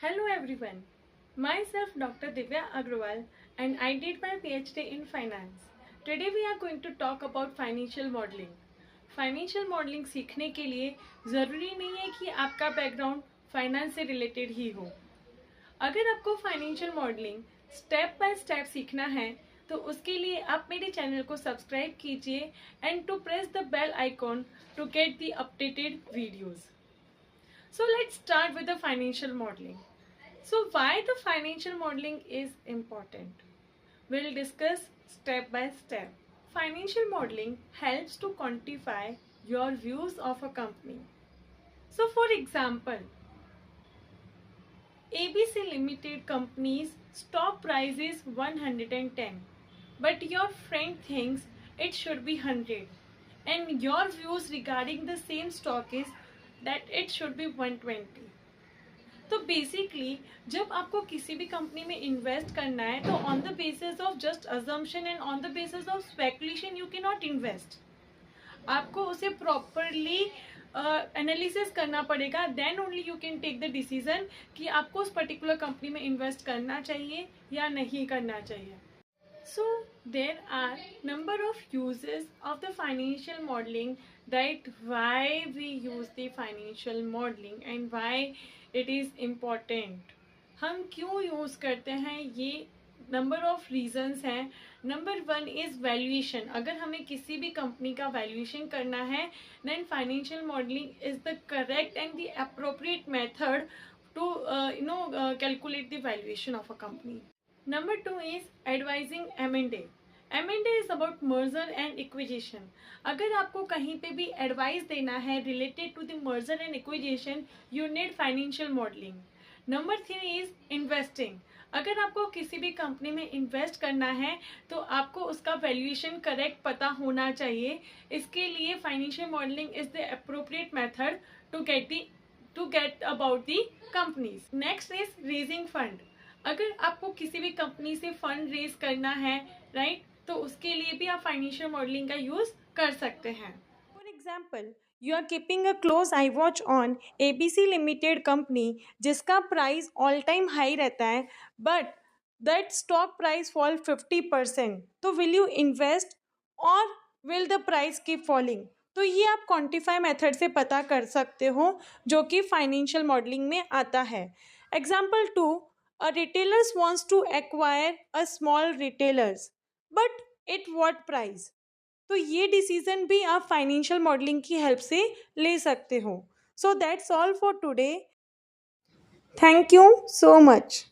Hello everyone, myself Dr. Divya Agrawal and I did my PhD in finance. Today we are going to talk about financial modeling. Financial modeling सीखने के लिए ज़रूरी नहीं है कि आपका बैकग्राउंड फाइनेंस से रिलेटेड ही हो. अगर आपको financial modelling step by step सीखना है तो उसके लिए आप मेरे चैनल को सब्सक्राइब कीजिए and to press the bell icon to get the updated videos. So let's start with the financial modeling. So why the financial modeling is important? We'll discuss step by step. Financial modeling helps to quantify your views of a company. So for example, ABC Limited company's stock price is 110, but your friend thinks it should be 100 and your views regarding the same stock is that it should be 120. तो basically जब आपको किसी भी company में invest करना है तो on the basis of just assumption and on the basis of speculation you can not invest. आपको उसे प्रॉपरली एनालिसिस करना पड़ेगा, then only you can take the decision कि आपको उस पर्टिकुलर कंपनी में इन्वेस्ट करना चाहिए या नहीं करना चाहिए. So there are number of uses of the financial modeling, that why we use the financial modeling and why it is important. हम क्यों यूज़ करते हैं, ये नंबर ऑफ रीजंस हैं. Number 1 is valuation. अगर हमें किसी भी कंपनी का वैल्यूएशन करना है then financial modelling is the correct and the appropriate method to calculate the valuation of a company. Number 2 is advising M&A. M&A is about merger and acquisition. अगर आपको कहीं पे भी एडवाइस देना है related to the merger and acquisition you need financial modelling. Number 3 is investing. अगर आपको किसी भी कंपनी में इन्वेस्ट करना है तो आपको उसका वैल्यूएशन करेक्ट पता होना चाहिए. इसके लिए financial modelling is the appropriate method to get about the companies. Next is raising fund. अगर आपको किसी भी कंपनी से फंड रेज करना है राइट, तो उसके लिए भी आप फाइनेंशियल मॉडलिंग का यूज कर सकते हैं. For example, you are keeping a close eye watch on ABC limited company जिसका प्राइस ऑल टाइम हाई रहता है, but that stock price fall 50%. तो विल यू इन्वेस्ट और will the price keep falling? तो ये आप क्वांटिफाई मेथड से पता कर सकते हो जो कि फाइनेंशियल मॉडलिंग में आता है. Example 2, a retailers wants to acquire a small retailers but at what price. तो ये डिसीजन भी आप फाइनेंशियल मॉडलिंग की हेल्प से ले सकते हो. So that's all for today. Thank you so much.